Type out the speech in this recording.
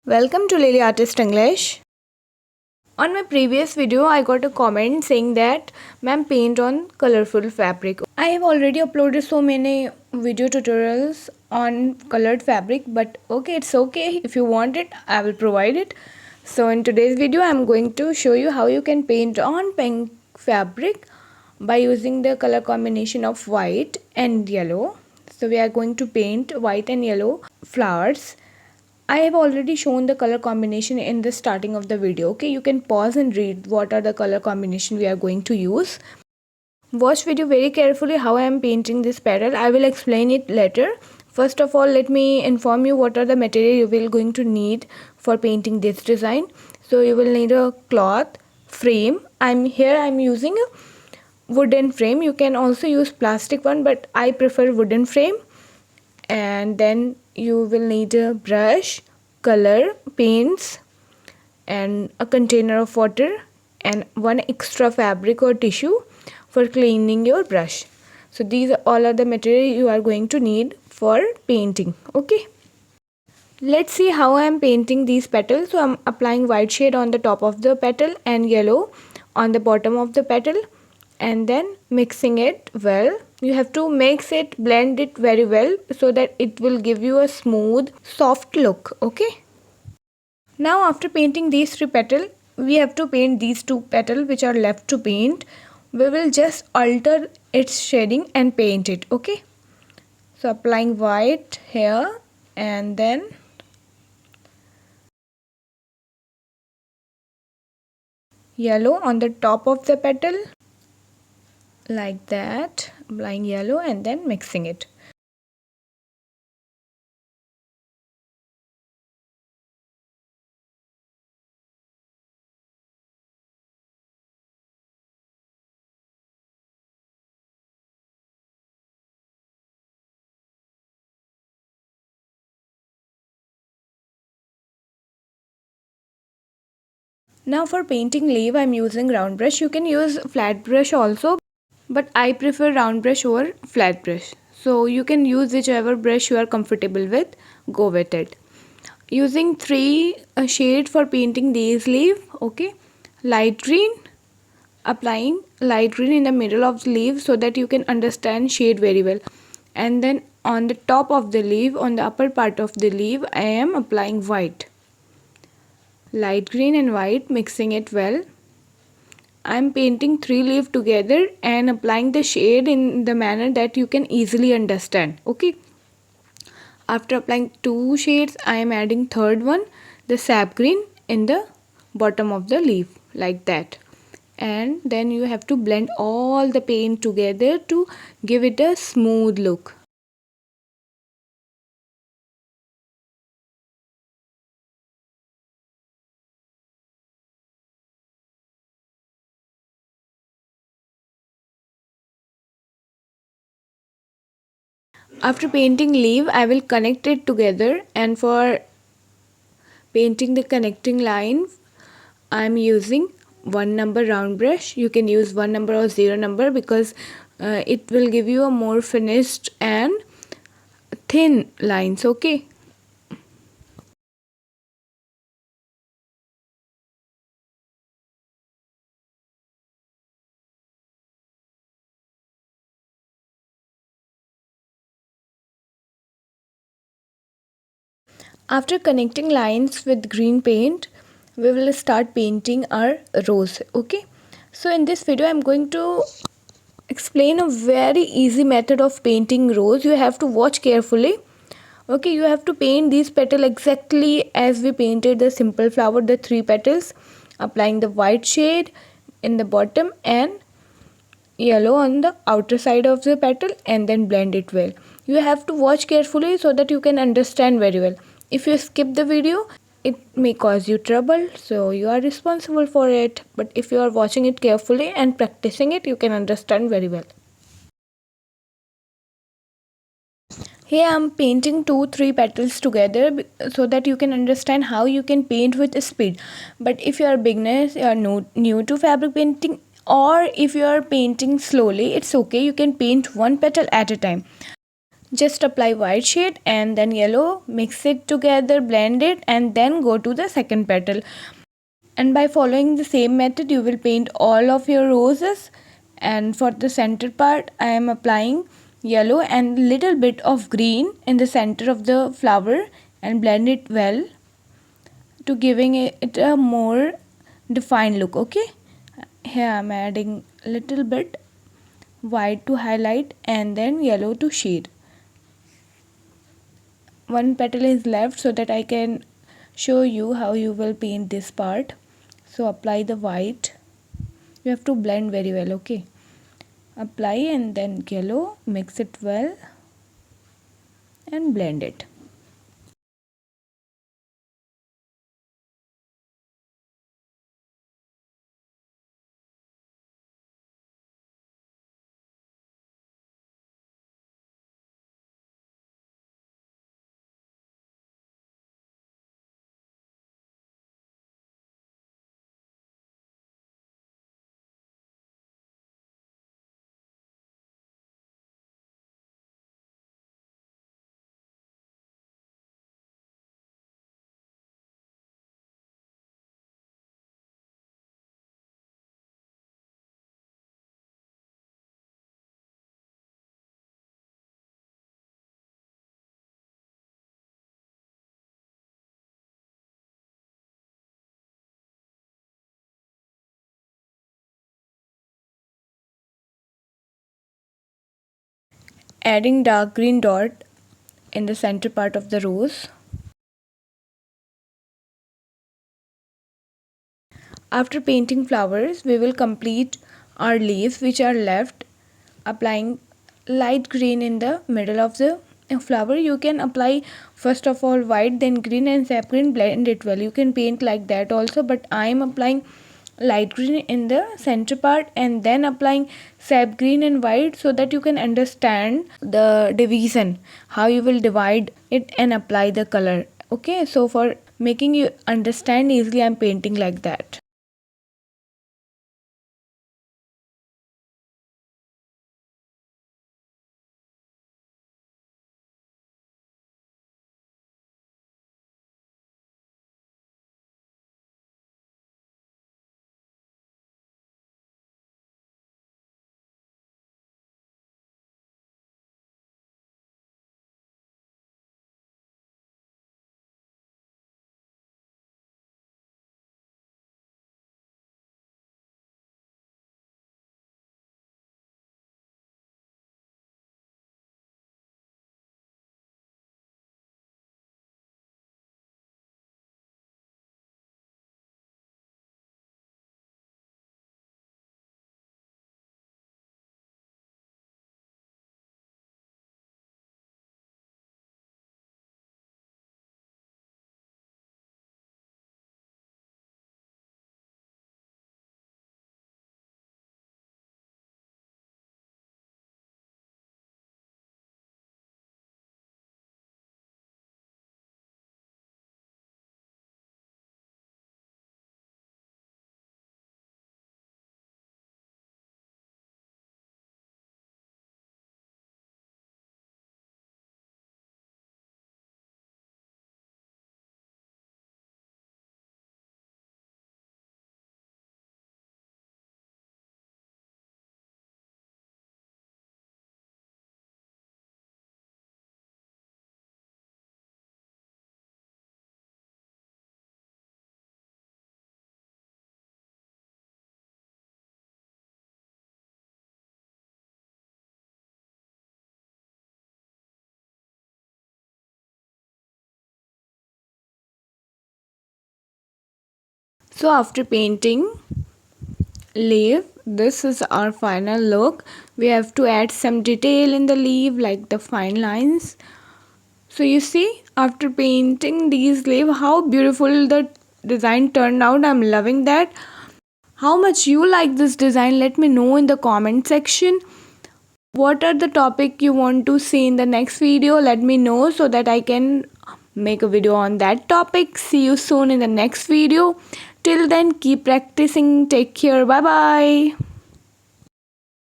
Welcome to Lily Artist English. On my previous video, I got a comment saying that ma'am paint on colorful fabric. I have already uploaded so many video tutorials on colored fabric, but okay, it's okay. If you want it, I will provide it. So in today's video, I'm going to show you how you can paint on pink fabric by using the color combination of white and yellow. So we are going to paint white and yellow flowers. I have already shown the color combination in the starting of the video. Okay, you can pause and read what are the color combination we are going to use. Watch video very carefully how I am painting this petal. I will explain it later. First of all, let me inform you what are the material you will going to need for painting this design. So you will need a cloth frame. I'm using a wooden frame. You can also use plastic one, but I prefer wooden frame. And then you will need a brush, color, paints, and a container of water and one extra fabric or tissue for cleaning your brush. So these all are the material you are going to need for painting. Okay, let's see how I am painting these petals. So I'm applying white shade on the top of the petal and yellow on the bottom of the petal, and then mixing it well. You have to blend it very well so that it will give you a smooth, soft look. Okay. Now after painting these three petals, we have to paint these two petals which are left to paint. We will just alter its shading and paint it. Okay. So applying white here and then yellow on the top of the petal. Like that, applying yellow and then mixing it. Now for painting leaf, I'm using round brush. You can use flat brush also, but I prefer round brush over flat brush. So you can use whichever brush you are comfortable with, go with it. Using three shades for painting these leaf. Okay, light green, applying light green in the middle of the leaf so that you can understand shade very well. And then on the top of the leaf, on the upper part of the leaf, I am applying white. Light green and white, mixing it well. I'm painting three leaves together and applying the shade in the manner that you can easily understand. Okay. After applying two shades, I am adding third one, the sap green, in the bottom of the leaf, like that. And then you have to blend all the paint together to give it a smooth look. After painting leaf, I will connect it together, and for painting the connecting line, I am using 1 number round brush. You can use 1 number or 0 number because it will give you a more finished and thin lines. Okay. After connecting lines with green paint, we will start painting our rose. Okay, so in this video I'm going to explain a very easy method of painting rose. You have to watch carefully. Okay, you have to paint these petals exactly as we painted the simple flower, the three petals, applying the white shade in the bottom and yellow on the outer side of the petal, and then blend it well. You have to watch carefully so that you can understand very well. If you skip the video, it may cause you trouble, so you are responsible for it. But if you are watching it carefully and practicing it, you can understand very well. Here I am painting 2-3 petals together so that you can understand how you can paint with speed. But if you are beginners, you are new to fabric painting, or if you are painting slowly, it's okay. You can paint one petal at a time. Just apply white shade and then yellow, mix it together, blend it, and then go to the second petal. And by following the same method you will paint all of your roses. And for the center part I am applying yellow and little bit of green in the center of the flower and blend it well to giving it a more defined look. Okay, here I am adding little bit white to highlight and then yellow to shade. One petal is left so that I can show you how you will paint this part. So apply the white, you have to blend very well. Okay, apply and then yellow, mix it well and blend it. Adding dark green dot in the center part of the rose. After painting flowers, we will complete our leaves which are left, applying light green in the middle of the flower. You can apply first of all white, then green and sap green, blend it well. You can paint like that also, but I am applying light green in the center part and then applying sap green and white so that you can understand the division, how you will divide it and apply the color. Okay, so for making you understand easily, I'm painting like that. So after painting leaf, this is our final look. We have to add some detail in the leaf like the fine lines. So you see, after painting these leaf, how beautiful the design turned out. I'm loving that. How much you like this design, let me know in the comment section. What are the topic you want to see in the next video? Let me know so that I can make a video on that topic. See you soon in the next video. Till then, keep practicing. Take care. Bye bye.